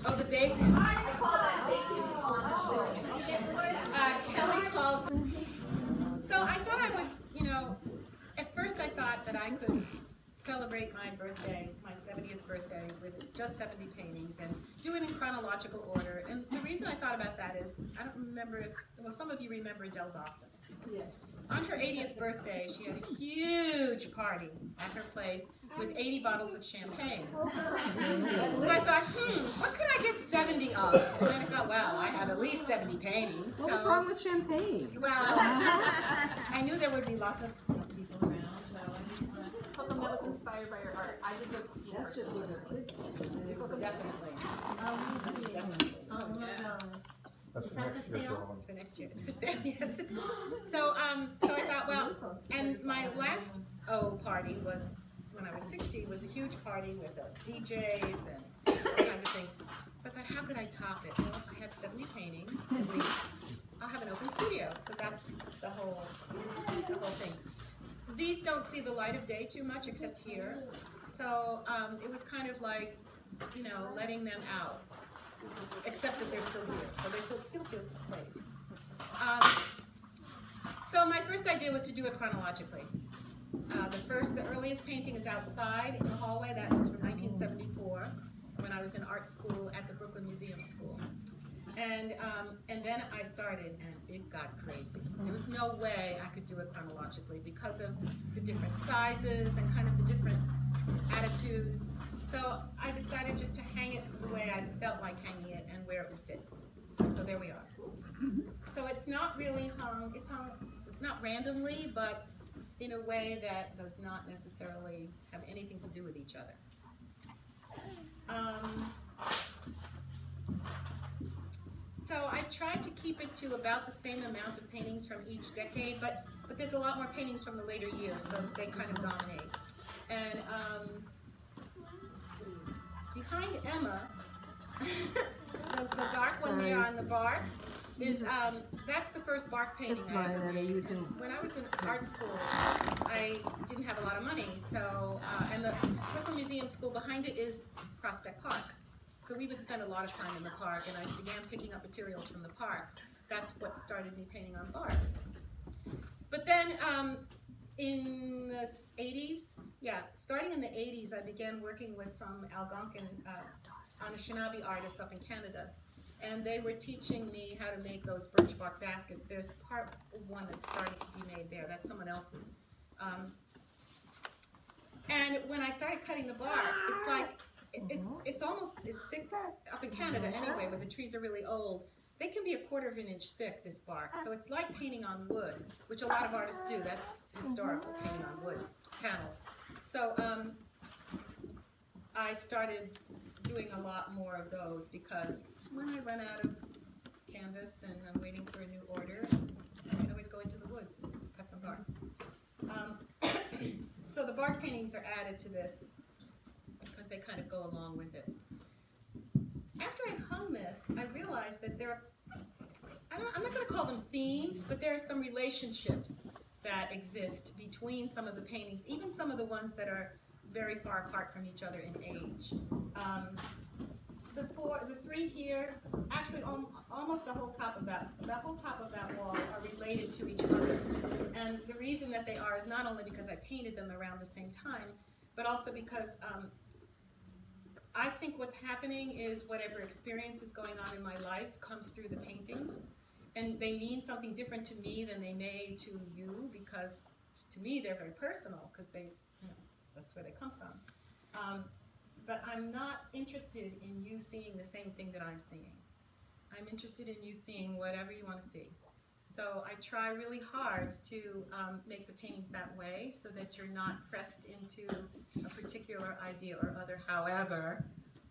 Oh, the bacon. I call that bacon. Kelly calls. So I thought I would, at first I thought that I could celebrate my birthday, my 70th birthday, with just 70 paintings and do it in chronological order. And the reason I thought about that is, I don't remember if, well, some of you remember Adele Dawson. Yes. On her 80th birthday, she had a huge party at her place with 80 bottles of champagne. So I thought, what could I get 70 of? And then I thought, well, I have at least 70 paintings. What was wrong with champagne? Well, I knew there would be lots of people around, so I didn't want to. How come that was inspired by your art? I did the That's just what it is. This is definitely. Oh, yeah. That's Is for that next for year, sale? Joel. It's for next year. It's for sale, yes. So I thought, well, and my last party was when I was 60. Was a huge party with DJs and all kinds of things. So I thought, how could I top it? Well, I have 70 paintings at least. I'll have an open studio. So that's the whole thing. These don't see the light of day too much, except here. So it was kind of like, letting them out. Except that they're still here, so they still feel safe. So my first idea was to do it chronologically. The earliest painting is outside in the hallway. That was from 1974, when I was in art school at the Brooklyn Museum School. And then I started, and it got crazy. There was no way I could do it chronologically because of the different sizes and kind of the different attitudes. So I decided just to hang it the way I felt like hanging it and where it would fit. So there we are. So it's not really hung, it's hung not randomly, but in a way that does not necessarily have anything to do with each other. So I tried to keep it to about the same amount of paintings from each decade, but there's a lot more paintings from the later years, so they kind of dominate. And behind Emma, the dark one there on the bark, is that's the first bark painting It's I mine, ever Anna. made. You can. When I was in art school, I didn't have a lot of money, so and the Brooklyn Museum School behind it is Prospect Park. So we would spend a lot of time in the park, and I began picking up materials from the park. That's what started me painting on bark. But then in the 80s, starting in the 80s, I began working with some Algonquin Anishinaabe artists up in Canada. And they were teaching me how to make those birch bark baskets. There's part one that started to be made there. That's someone else's. And when I started cutting the bark, it's like, it's almost as thick up in Canada anyway, where the trees are really old. They can be 1/4 of an inch thick, this bark. So it's like painting on wood, which a lot of artists do. That's historical, painting on wood panels. So I started doing a lot more of those because when I run out of canvas and I'm waiting for a new order, I can always go into the woods and cut some bark. So the bark paintings are added to this because they kind of go along with it. After I hung this, I realized that I'm not going to call them themes, but there are some relationships that exist between some of the paintings, even some of the ones that are very far apart from each other in age. The three here, actually almost the whole top of that wall are related to each other. And the reason that they are is not only because I painted them around the same time, but also because I think what's happening is whatever experience is going on in my life comes through the paintings. And they mean something different to me than they may to you, because to me they're very personal, because that's where they come from. But I'm not interested in you seeing the same thing that I'm seeing. I'm interested in you seeing whatever you want to see. So I try really hard to make the paintings that way, so that you're not pressed into a particular idea or other. However,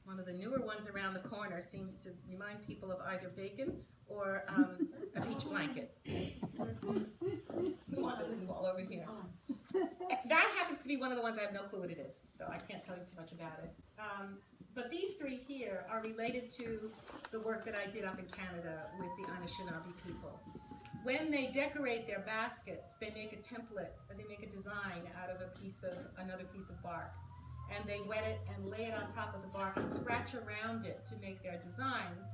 one of the newer ones around the corner seems to remind people of either bacon or a beach blanket. The one on this wall over here. That happens to be one of the ones I have no clue what it is, so I can't tell you too much about it. But these three here are related to the work that I did up in Canada with the Anishinaabe people. When they decorate their baskets, they make a template, or they make a design out of another piece of bark. and they wet it and lay it on top of the bark and scratch around it to make their designs.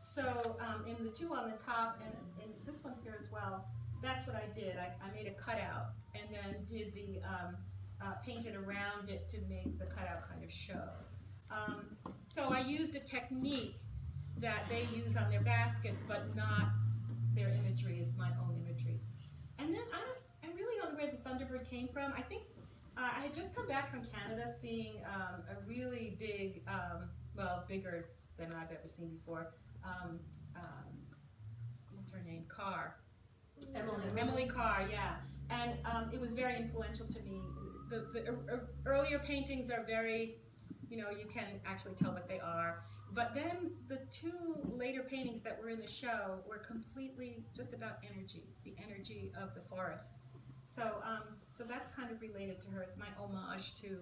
So in the two on the top and in this one here as well, that's what I did. I made a cutout and then did the painted around it to make the cutout kind of show. So I used a technique that they use on their baskets, but not their imagery. It's my own imagery. And then I really don't know where the Thunderbird came from. I think I had just come back from Canada seeing a really big, well, bigger than I've ever seen before. What's her name? Carr. Emily Carr, yeah. And it was very influential to me. The earlier paintings are very, you know, you can actually tell what they are. But then the two later paintings that were in the show were completely just about energy, the energy of the forest. So, so that's kind of related to her. It's my homage to,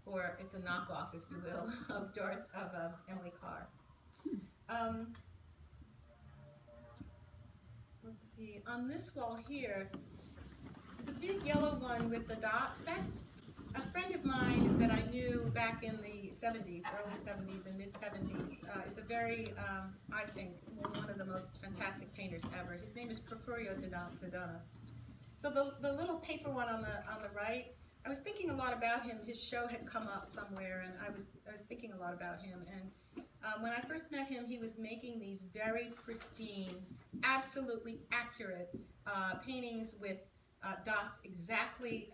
or it's a knockoff, if you will, of Emily Carr. Let's see, on this wall here, the big yellow one with the dots, that's a friend of mine that I knew back in the 70s, early 70s and mid 70s. Is a very, I think, one of the most fantastic painters ever. His name is Porfirio Dodona. So the little paper one on the right, I was thinking a lot about him. His show had come up somewhere, and I was thinking a lot about him. And when I first met him, he was making these very pristine, absolutely accurate paintings with dots exactly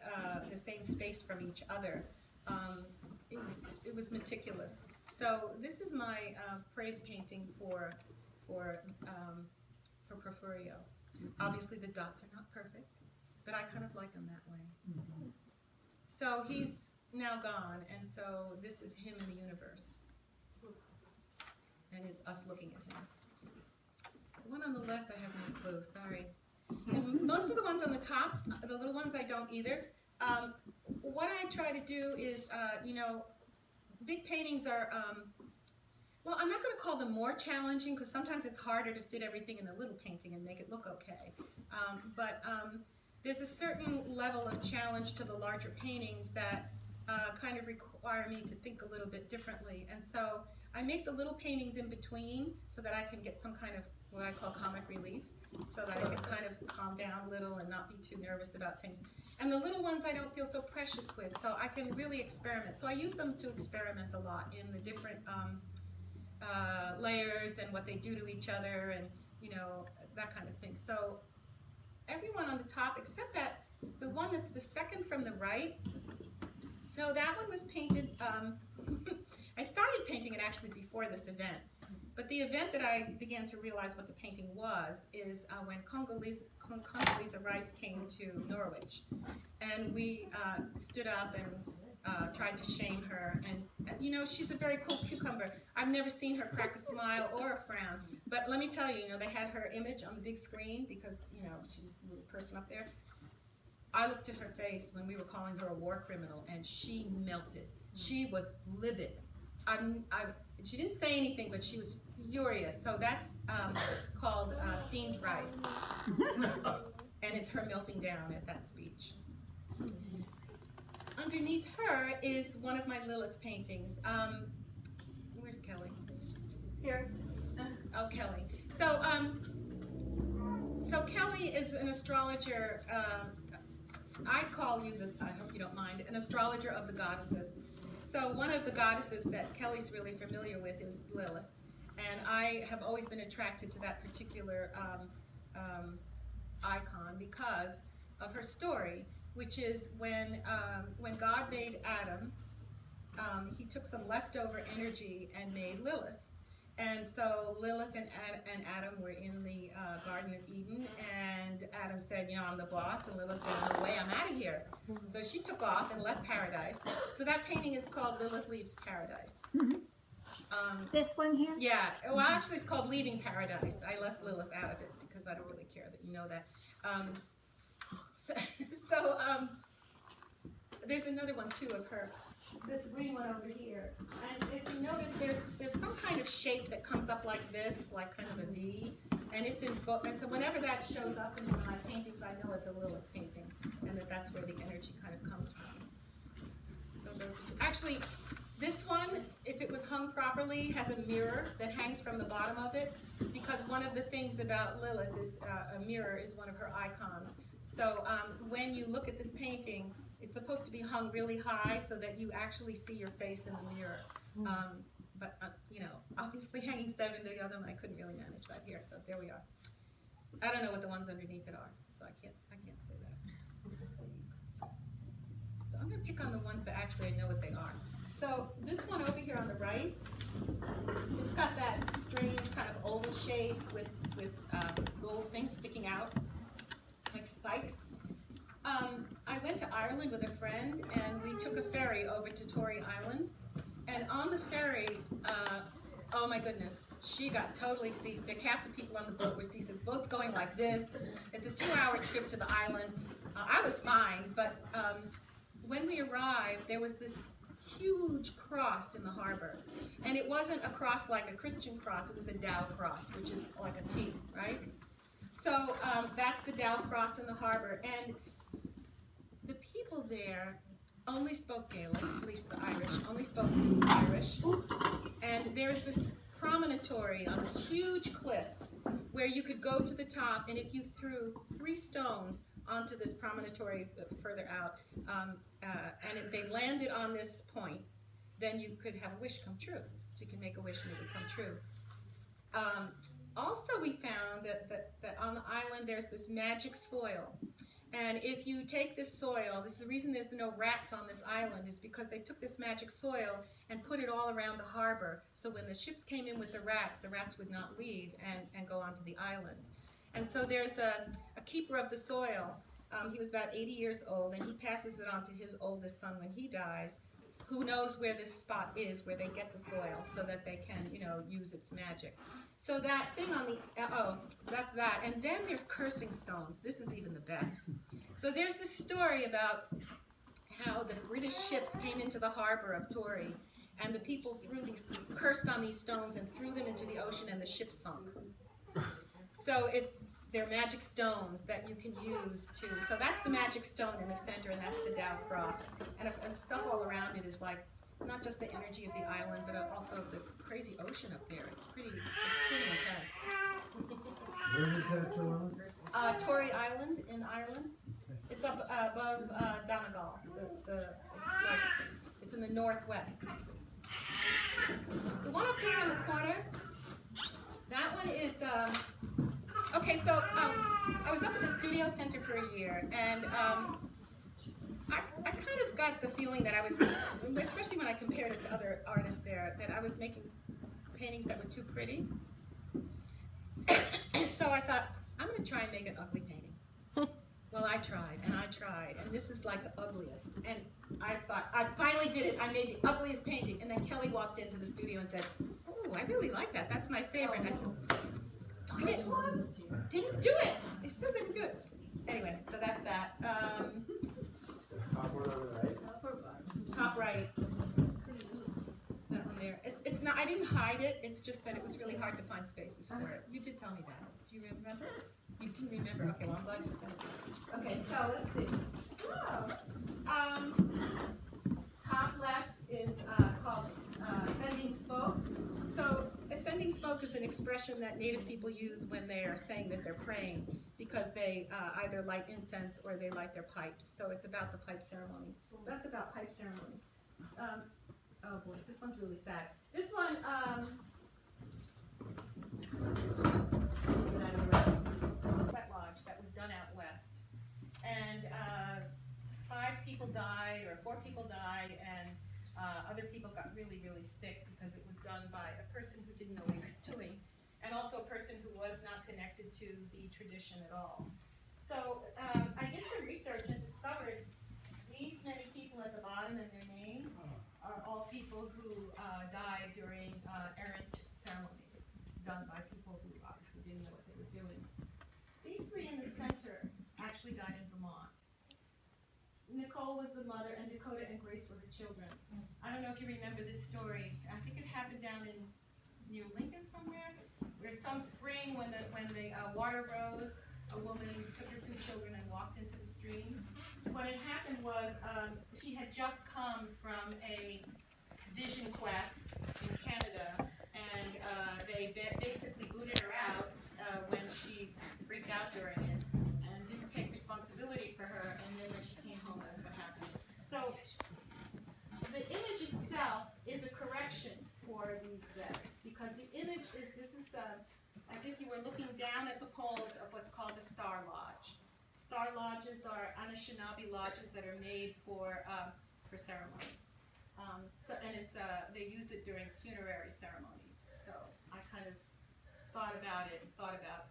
the same space from each other. It was meticulous. So this is my praise painting for Porfirio. Obviously the dots are not perfect, but I kind of like them that way. So he's now gone, and so this is him in the universe. And it's us looking at him. The one on the left, I have no clue, sorry. And most of the ones on the top, the little ones, I don't either. What I try to do is, you know, big paintings are, well, I'm not going to call them more challenging, because sometimes it's harder to fit everything in a little painting and make it look okay. But there's a certain level of challenge to the larger paintings that kind of require me to think a little bit differently. And so I make the little paintings in between so that I can get some kind of what I call comic relief, so that I can kind of calm down a little and not be too nervous about things. And the little ones I don't feel so precious with, so I can really experiment. So I use them to experiment a lot in the different layers and what they do to each other, and you know, that kind of thing. So everyone on the top, except that the one that's the second from the right, so that one was painted, I started painting it actually before this event. But the event that I began to realize what the painting was is when Condoleezza Rice came to Norwich. And we stood up and tried to shame her. And, you know, she's a very cool cucumber. I've never seen her crack a smile or a frown. But let me tell you, you know, they had her image on the big screen because, you know, she was the little person up there. I looked at her face when we were calling her a war criminal, and she melted. She was livid. She didn't say anything, but she was furious. So that's called steamed rice. And it's her melting down at that speech. Underneath her is one of my Lilith paintings. Where's Kelly? Here. Oh, Kelly. So, so Kelly is an astrologer. I call you, I hope you don't mind, an astrologer of the goddesses. So one of the goddesses that Kelly's really familiar with is Lilith. And I have always been attracted to that particular icon because of her story, which is when God made Adam, he took some leftover energy and made Lilith. And so Lilith and Adam were in the Garden of Eden, and Adam said, you know, I'm the boss, and Lilith said, no way, I'm out of here. So she took off and left paradise. So that painting is called Lilith Leaves Paradise. This one here? Yeah, well actually it's called Leaving Paradise. I left Lilith out of it because I don't really care that you know that. So there's another one too of her. This green one over here, and if you notice, there's some kind of shape that comes up like this, like kind of a V, and it's in both. And so whenever that shows up in one of my paintings, I know it's a Lilith painting, and that's where the energy kind of comes from. So those are two. actually, this one, if it was hung properly, has a mirror that hangs from the bottom of it, because one of the things about Lilith is a mirror is one of her icons. So when you look at this painting, it's supposed to be hung really high so that you actually see your face in the mirror. But you know, obviously hanging 7 to the other one, I couldn't really manage that here, so there we are. I don't know what the ones underneath it are, so I can't say that. Let's see. So I'm gonna pick on the ones that actually I know what they are. So this one over here on the right, it's got that strange kind of oval shape with gold things sticking out, like spikes. I went to Ireland with a friend, and we took a ferry over to Tory Island. And on the ferry, oh my goodness, she got totally seasick. Half the people on the boat were seasick. The boat's going like this. It's a 2-hour trip to the island. I was fine, but when we arrived, there was this huge cross in the harbor. And it wasn't a cross like a Christian cross, it was a Dow cross, which is like a T, right? So that's the Dow cross in the harbor. And the people there only spoke Gaelic, at least the Irish, only spoke Irish. And there's this promontory on this huge cliff where you could go to the top, and if you threw 3 stones onto this promontory further out, and if they landed on this point, then you could have a wish come true. So you can make a wish and it would come true. Also, we found that on the island there's this magic soil. And if you take this soil, this is the reason there's no rats on this island, is because they took this magic soil and put it all around the harbor. So when the ships came in with the rats would not leave and go onto the island. And so there's a keeper of the soil. He was about 80 years old, and he passes it on to his oldest son when he dies, who knows where this spot is, where they get the soil, so that they can, you know, use its magic. So that thing on the, oh, that's that. And then there's cursing stones. This is even the best. So there's this story about how the British ships came into the harbor of Tory, and the people cursed on these stones and threw them into the ocean, and the ship sunk. So they're magic stones that you can use to, so that's the magic stone in the center, and that's the Dow cross. And stuff all around it is like, not just the energy of the island, but also the crazy ocean up there. It's pretty intense. Where is that, Joellen? Tory Island in Ireland. It's up above Donegal. It's in the northwest. The one up there in the corner, that one is, okay, so I was up at the studio center for a year, and I kind of got the feeling that I was, especially when I compared it to other artists there, that I was making paintings that were too pretty. So I thought, I'm going to try and make an ugly painting. Well, I tried, and this is like the ugliest. And I thought, I finally did it. I made the ugliest painting. And then Kelly walked into the studio and said, oh, I really like that. That's my favorite. And I said, darn it, didn't do it. I still didn't do it. Anyway, so that's that. Top one on the right. Top right. That one there. It's not, I didn't hide it. It's just that it was really hard to find spaces for it. You did tell me that. Do you remember? You didn't remember? Okay, well, I'm glad you said it. Okay, so let's see. Top left is called ascending smoke. So ascending smoke is an expression that Native people use when they are saying that they're praying, because they either light incense or they light their pipes. So it's about the pipe ceremony. That's about pipe ceremony. Oh boy, this one's really sad. This one, sweat lodge that was done out west, and 5 people died, or 4 people died, and other people got really, really sick because it was done by a person who didn't know what he was doing, and also a person who was not connected to the tradition at all. So I did some research and discovered these many people at the bottom, and their names are all people who died during errant ceremonies done by people who obviously didn't know what they were doing. These 3 in the center actually died in Vermont. Nicole was the mother, and Dakota and Grace were her children. I don't know if you remember this story. I think it happened down near Lincoln somewhere, where some spring when the water rose, a woman took her 2 children and walked into the stream. What had happened was she had just come from a Vision Quest in Canada, and they basically booted her out when she freaked out during it and didn't take responsibility for her, and then when she came home, that's what happened. So the image itself is a correction for these devs, because the image is, this is as if you were looking down at the poles of what's called a star lodge. Star lodges are Anishinaabe lodges that are made for ceremony. And it's they use it during funerary ceremonies. So I kind of thought about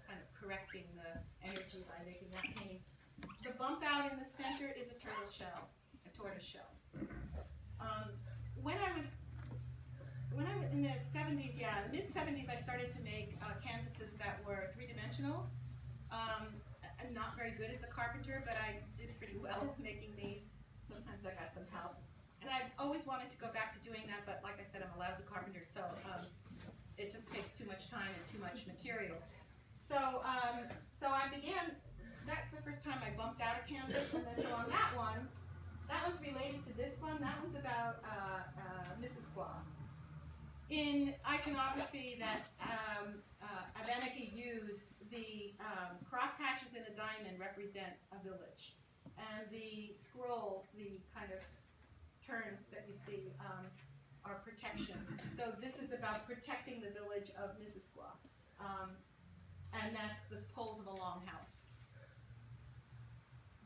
kind of correcting the energy by making that painting. The bump out in the center is a turtle shell, a tortoise shell. When I was in the 70s, mid-70s, I started to make canvases that were three-dimensional. I'm not very good as a carpenter, but I did pretty well making these. Sometimes I got some help. And I've always wanted to go back to doing that, but like I said, I'm a lousy carpenter, so it just takes too much time and too much materials. So I began, that's the first time I bumped out a canvas, and then so on that one's related to this one. That one's about Mrs. Squaw. In iconography that Abenaki used, the crosshatches in a diamond represent a village. And the scrolls, the kind of turns that you see, are protection. So this is about protecting the village of Mrs. Squaw. And that's the poles of a longhouse.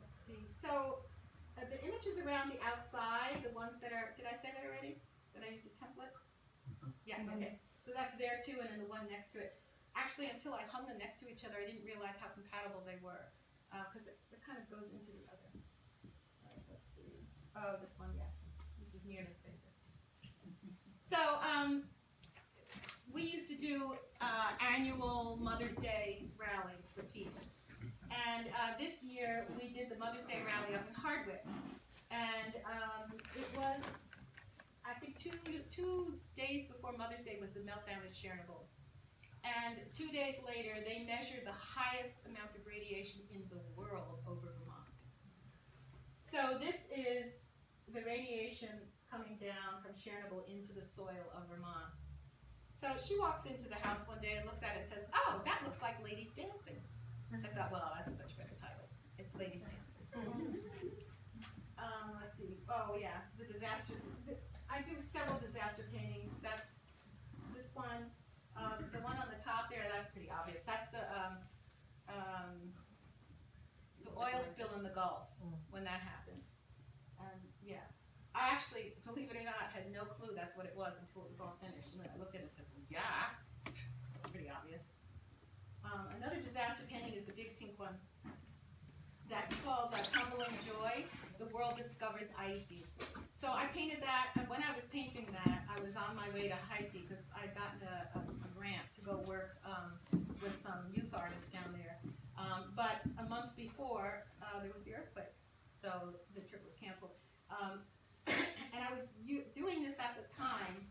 Let's see. So the images around the outside, the ones that are, did I say that already? Did I use the template? Yeah, okay. So that's there too, and then the one next to it. Actually, until I hung them next to each other, I didn't realize how compatible they were, because it kind of goes into the other. All right, let's see. Oh, this one, yeah. This is Myrna's favorite. So, we used to do annual Mother's Day rallies for peace. And this year, we did the Mother's Day rally up in Hardwick. And it was, I think, two days before Mother's Day was the meltdown at Chernobyl. And 2 days later, they measured the highest amount of radiation in the world over Vermont. So this is the radiation coming down from Chernobyl into the soil of Vermont. So she walks into the house one day and looks at it and says, "Oh, that looks like Ladies Dancing." I thought, well, that's a much better title. It's Ladies Dancing. Let's see. Oh yeah, the disaster. I do several disaster paintings. That's this one. The one on the top there, that's pretty obvious. That's the oil spill in the Gulf when that happened. Yeah, I actually, believe it or not, had no clue that's what it was until it was all finished. And then I looked at it and said, well, yeah, that's pretty obvious. Another disaster painting is the big pink one. That's called Tumbling Joy. The World Discovers Haiti. So I painted that, and when I was painting that, I was on my way to Haiti because I'd gotten a grant to go work with some youth artists down there. But a month before, there was the earthquake, so the trip was canceled. And I was doing this at the time,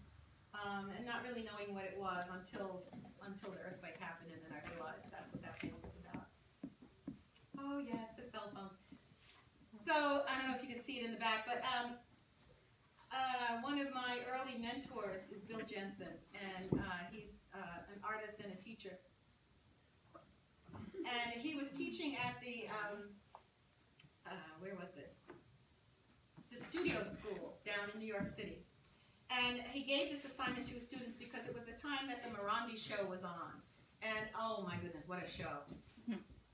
and not really knowing what it was until the earthquake happened, and then I realized that's what that painting was about. Oh yes, the cell phones. So, I don't know if you can see it in the back, but one of my early mentors is Bill Jensen, and he's an artist and a teacher. And he was teaching at the, where was it? The studio school down in New York City. And he gave this assignment to his students because it was the time that the Morandi show was on. And oh my goodness, what a show.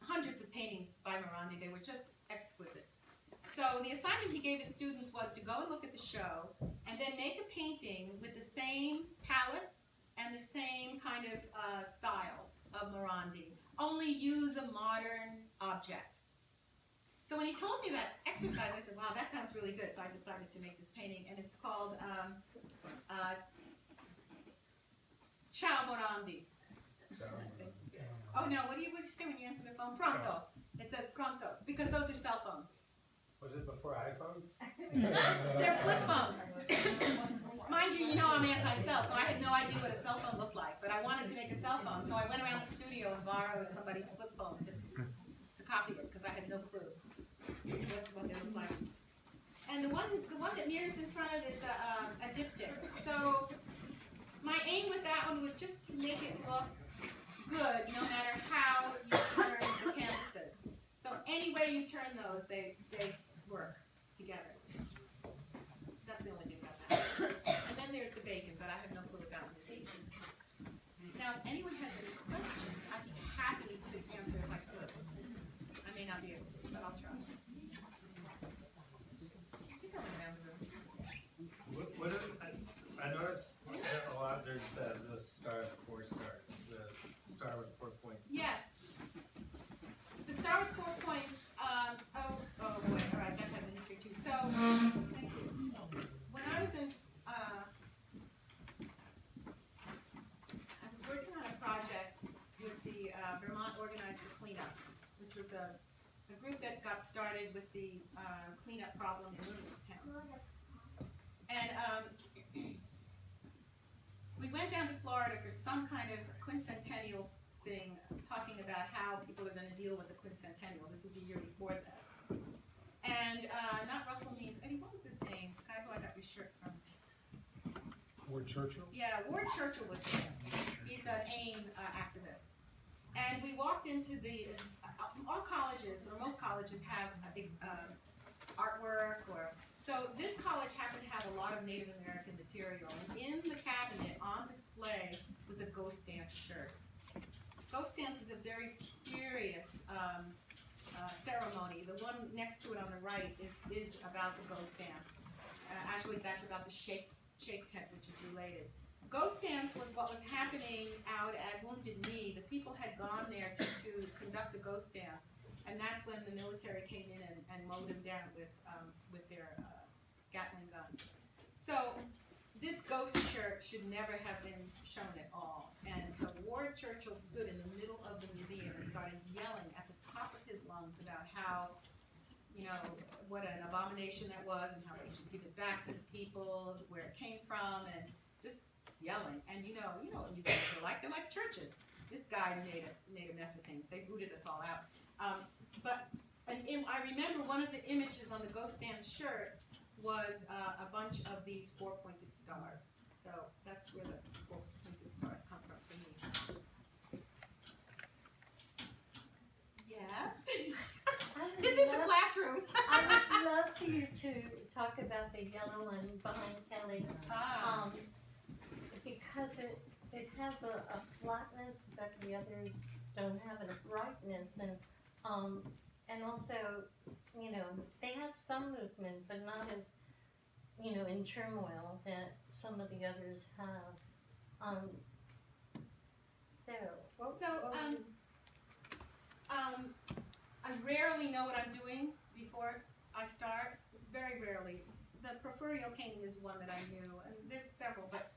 Hundreds of paintings by Morandi, they were just exquisite. So the assignment he gave his students was to go and look at the show and then make a painting with the same palette and the same kind of style of Morandi, only use a modern object. So when he told me that exercise, I said, wow, that sounds really good. So I decided to make this painting, and it's called Ciao Morandi. Oh no, what do you say when you answer the phone? Pronto. It says pronto, because those are cell phones. Was it before iPhone? They're flip phones. Mind you, you know I'm anti-cell, so I had no idea what a cell phone looked like, but I wanted to make a cell phone, so I went around the studio and borrowed somebody's flip phone to copy it, because I had no clue what they looked like. And the one that Mira's in front of is a diptych. So found was just to make it look good, no matter how you turn the canvases. So any way you turn those, they work together. That's the only thing about that. And then there's the bacon, but I have no clue about the bacon. Now, if anyone has any questions, I'd be happy to answer if I could. I may not be able to, but I'll try. I think I went around the room. I noticed a lot, there's the star with 4 stars, the star with 4 points. Yes. The star with 4 points, oh boy, all right, that has a history too. So, thank you. When I was working on a project with the Vermont Organized for Cleanup, which was a group that got started with the cleanup problem in Williamstown. And we went down to Florida for some kind of quincentennial thing, talking about how people are going to deal with the quincentennial. This was a year before that. And not Russell Means, Eddie, what was his name? The guy who I got your shirt from. Ward Churchill? Yeah, Ward Churchill was there. He's an AIM activist. And we walked into the, all colleges, or most colleges have artwork, or, so this college happened to have a lot of Native American material. And in the cabinet, on display, was a ghost dance shirt. Ghost dance is a very serious ceremony. The one next to it on the right is about the ghost dance. Actually, that's about the shake tent, which is related. Ghost dance was what was happening out at Wounded Knee. The people had gone there to conduct a ghost dance, and that's when the military came in and mowed them down with their Gatling guns. So this ghost shirt should never have been shown at all. And so Ward Churchill stood in the middle of the museum and started yelling at the top of his lungs about how, you know, what an abomination that was and how they should give it back to the people, where it came from, and just yelling. And you know what museums are like. They're like churches. This guy made a mess of things. They booted us all out. I remember one of the images on the ghost dance shirt was a bunch of these 4-pointed stars. So that's where the 4-pointed stars come from for me. Yes. This is a classroom. I would love for you to talk about the yellow one behind Kelly, because it has a flatness that the others don't have, and a brightness, and also, you know, they have some movement, but not as, you know, in turmoil that some of the others have. I rarely know what I'm doing before I start. Very rarely. The porphyrio painting is one that I knew, and there's several, but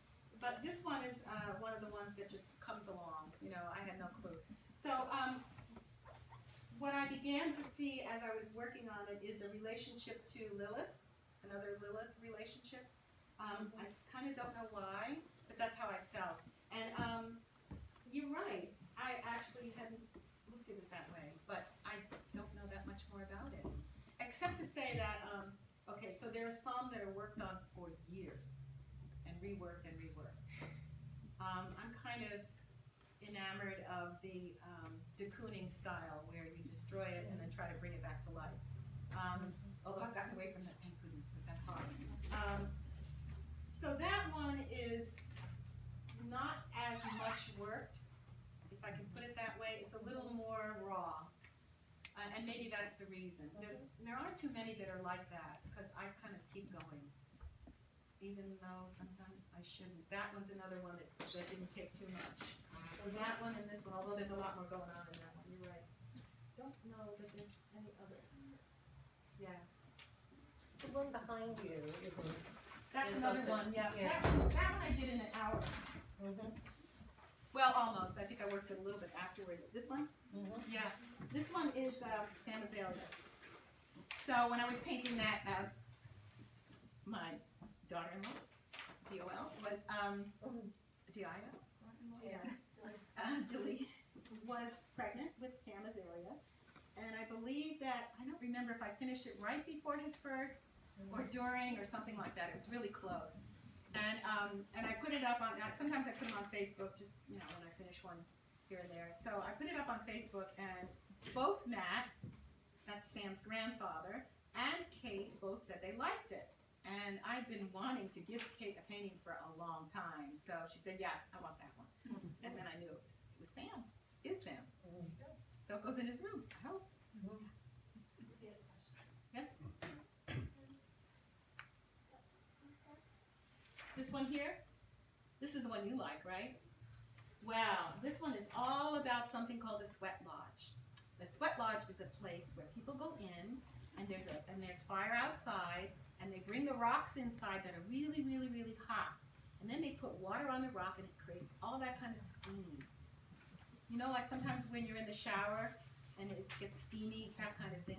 this one is one of the ones that just comes along. You know, I had no clue. So what I began to see as I was working on it is a relationship to Lilith, another Lilith relationship. I kind of don't know why, but that's how I felt. And you're right. I actually hadn't looked at it that way, but I don't know that much more about it. Except to say that, okay, so there are some that are worked on for years and reworked and reworked. I'm kind of enamored of the de Kooning style, where you destroy it and then try to bring it back to life. Although I've gotten away from that, thank goodness, because that's hard. So that one is not as much worked, if I can put it that way. It's a little more raw, and maybe that's the reason. There aren't too many that are like that, because I kind of keep going, even though sometimes I shouldn't. That one's another one that didn't take too much. So that one and this one, although there's a lot more going on in that one, you're right. Don't know that there's any others. Yeah. The one behind you isn't. That's There's another something. one, yeah. Yeah. That one I did in an hour. Well, almost. I think I worked it a little bit afterward. This one? Yeah. This one is Sam Azalea. So when I was painting that, my daughter-in-law, DOL, was, DIO? Dilly was pregnant with Sam Azalea. And I believe that, I don't remember if I finished it right before his birth or during or something like that. It was really close. And and I put it up on, sometimes I put them on Facebook, just, you know, when I finish one here and there. So I put it up on Facebook, and both Matt, that's Sam's grandfather, and Kate both said they liked it. And I've been wanting to give Kate a painting for a long time. So she said, yeah, I want that one. And then I knew it was Sam, is Sam. So it goes in his room, I hope. Yes? This one here? This is the one you like, right? Well, this one is all about something called the sweat lodge. The sweat lodge is a place where people go in, and there's fire outside, and they bring the rocks inside that are really, really, really hot. And then they put water on the rock, and it creates all that kind of steam. You know, like sometimes when you're in the shower and it gets steamy, that kind of thing.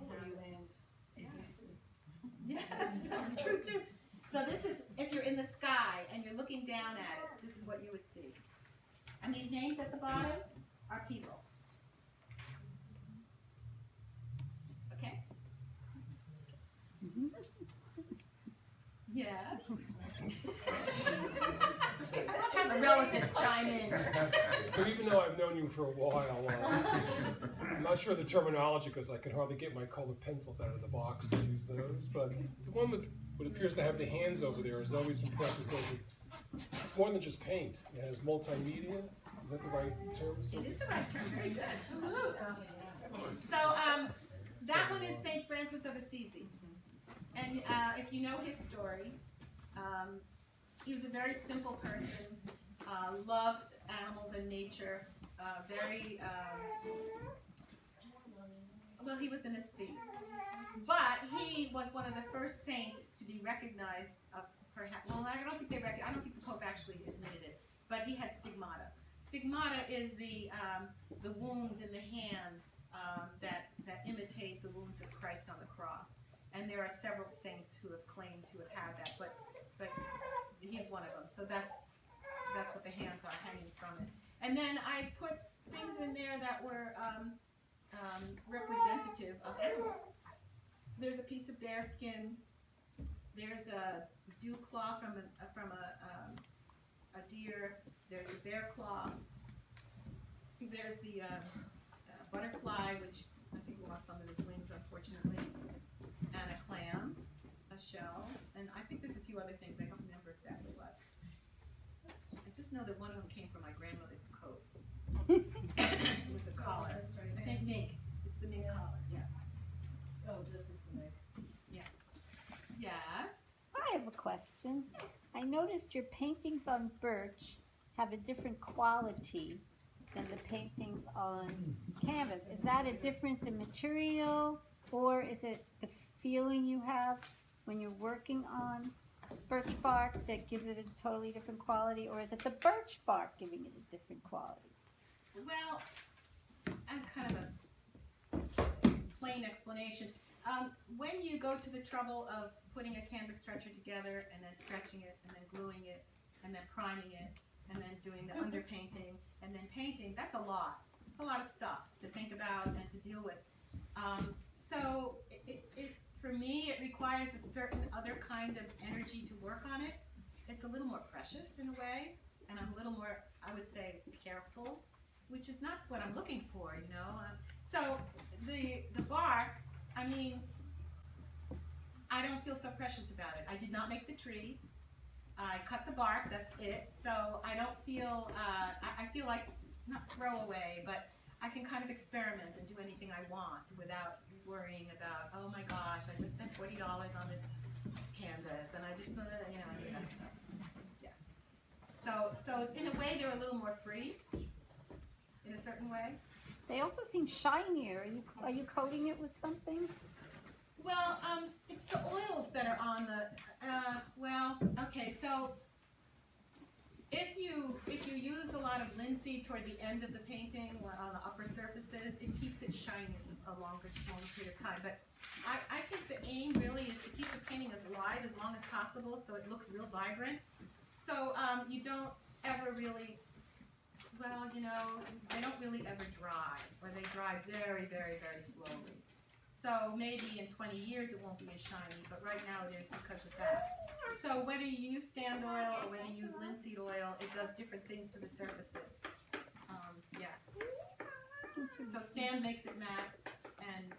Yes, that's true too. So this is, if you're in the sky and you're looking down at it, this is what you would see. And these names at the bottom are people. Okay? Yes. I love how the relatives chime in. So even though I've known you for a while, I'm not sure of the terminology because I can hardly get my colored pencils out of the box to use those. But the one with what appears to have the hands over there is always impressive because it's more than just paint. It has multimedia. Is that the right term? It is the right term. Very good. So that one is St. Francis of Assisi. And if you know his story, he was a very simple person, loved animals and nature, well, he was an aesthete. But he was one of the first saints to be recognized well, I don't think the Pope actually admitted it, but he had stigmata. Stigmata is the wounds in the hand that imitate the wounds of Christ on the cross. And there are several saints who have claimed to have had that, but he's one of them. So that's what the hands are hanging from it. And then I put things in there that were representative of animals. There's a piece of bear skin. There's a dew claw from a deer. There's a bear claw. There's the butterfly, which I think lost some of its wings, unfortunately. And a clam, a shell, and I think there's a few other things. I don't remember exactly what. I just know that one of them came from my grandmother's coat. It was a collar. I think mink. It's the mink collar. Yeah. Oh, this is the next. Yeah. Yes. I have a question. I noticed your paintings on birch have a different quality than the paintings on canvas. Is that a difference in material, or is it the feeling you have when you're working on birch bark that gives it a totally different quality, or is it the birch bark giving it a different quality? Well, I'm kind of a plain explanation. When you go to the trouble of putting a canvas stretcher together and then stretching it and then gluing it and then priming it and then doing the underpainting and then painting, that's a lot. It's a lot of stuff to think about and to deal with. So for me, it requires a certain other kind of energy to work on it. It's a little more precious in a way, and I'm a little more, I would say, careful, which is not what I'm looking for, you know. So the bark, I mean, I don't feel so precious about it. I did not make the tree. I cut the bark, that's it. So I don't feel, I feel like, not throw away, but I can kind of experiment and do anything I want without worrying about, oh my gosh, I just spent $40 on this canvas, and I just, you know, I do that stuff. Yeah. So in a way, they're a little more free, in a certain way. They also seem shinier. Are you coating it with something? Well, it's the oils that are on the, well, okay, so if you use a lot of linseed toward the end of the painting or on the upper surfaces, it keeps it shining a longer period of time. But I think the aim really is to keep the painting as live as long as possible so it looks real vibrant. So you don't ever really, well, you know, they don't really ever dry, or they dry very, very, very slowly. So maybe in 20 years it won't be as shiny, but right now it is because of that. So whether you use stand oil or whether you use linseed oil, it does different things to the surfaces. Yeah. So stand makes it matte, and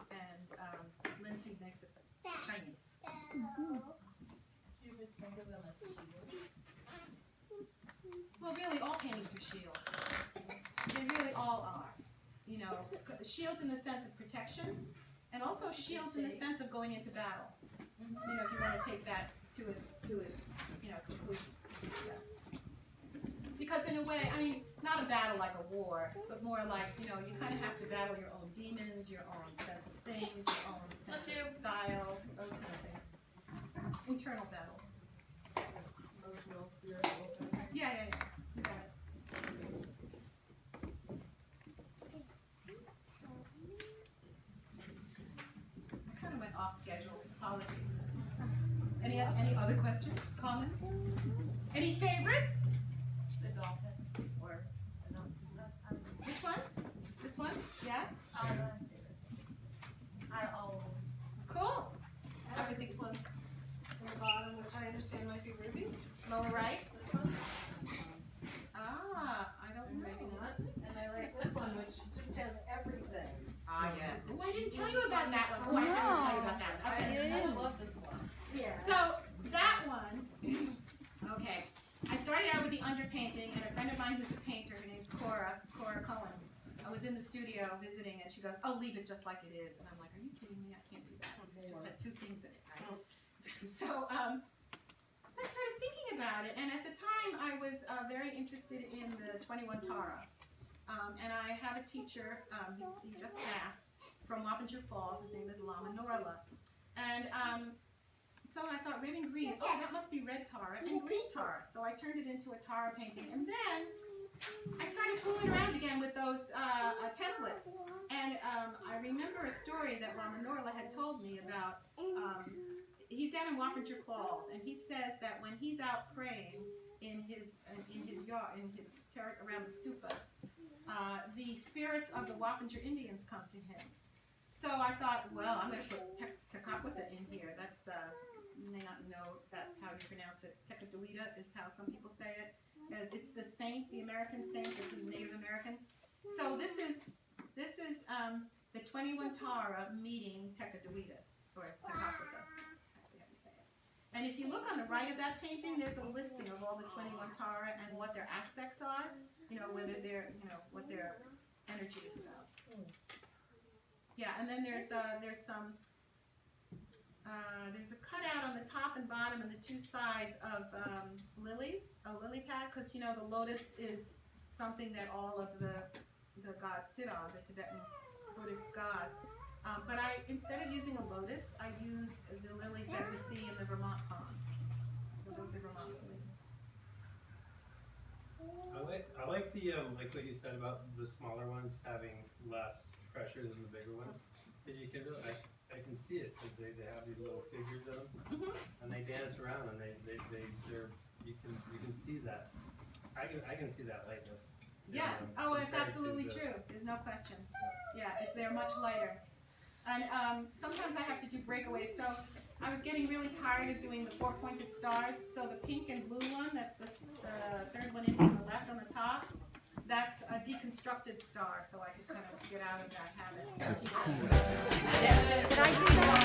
linseed makes it shiny. Do you ever think of them as shields? Well, really, all paintings are shields. They really all are. You know, shields in the sense of protection, and also shields in the sense of going into battle. You know, if you want to take that to its conclusion. Yeah. Because in a way, I mean, not a battle like a war, but more like, you know, you kind of have to battle your own demons, your own sense of things, your own sense of style, those kind of things. Internal battles. Emotional, spiritual. Yeah. You got it. I kind of went off schedule. Apologies. Any other questions, comments? Any favorites? The dolphin, or, Which one? This one? Yeah? Cool. I like this one in the bottom, which I understand might be rubies. Lower right? This one, I don't know. maybe not. And I like this one, which just has everything. Yes. Oh, I didn't tell you about that one. Oh, I have to tell you about that one. Okay. I love this one. Yeah. So that one, okay. I started out with the underpainting, and a friend of mine who's a painter, her name's Cora Cohen. I was in the studio visiting, and she goes, "Oh, leave it just like it is." And I'm like, "Are you kidding me? I can't do that. It just had two things in it, right?" So I started thinking about it, and at the time I was very interested in the 21 Tara. And I have a teacher, he just passed, from Wappinger Falls. His name is Lama Norla. And so I thought, red and green, oh, that must be red Tara and green Tara. So I turned it into a Tara painting. And then I started fooling around again with those templates. And I remember a story that Lama Norla had told me about. He's down in Wappinger Falls, and he says that when he's out praying in his yard, around the stupa, the spirits of the Wappinger Indians come to him. So I thought, well, I'm going to put Tekakwitha in here. That's, you may not know that's how you pronounce it. Tekakwitha is how some people say it. It's the saint, the American saint. It's a Native American. So this is the 21 Tara meeting Tekakwitha, or Tekakwitha, is actually how you say it. And if you look on the right of that painting, there's a listing of all the 21 Tara and what their aspects are. You know, whether they're, you know, what their energy is about. Yeah, and then there's some, there's a cutout on the top and bottom and the two sides of lilies, a lily pad, because, you know, the lotus is something that all of the gods sit on, the Tibetan Buddhist gods. But instead of using a lotus, I used the lilies that we see in the Vermont ponds. So those are Vermont lilies. I like the like what you said about the smaller ones having less pressure than the bigger ones, because you can really I can see it because they have these little figures in them, and they dance around, and they're you can see that. I can see that lightness. Yeah. Oh, it's absolutely true. There's no question. Yeah, they're much lighter. And sometimes I have to do breakaways. So I was getting really tired of doing the four-pointed stars. So the pink and blue one, that's the third one in from the left on the top, that's a deconstructed star. So I could kind of get out of that habit. Did I do that?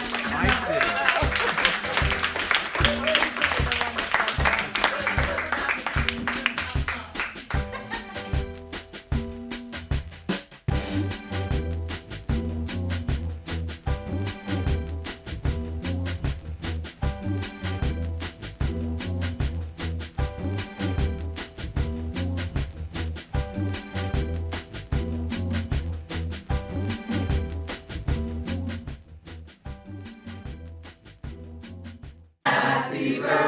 Happy birthday.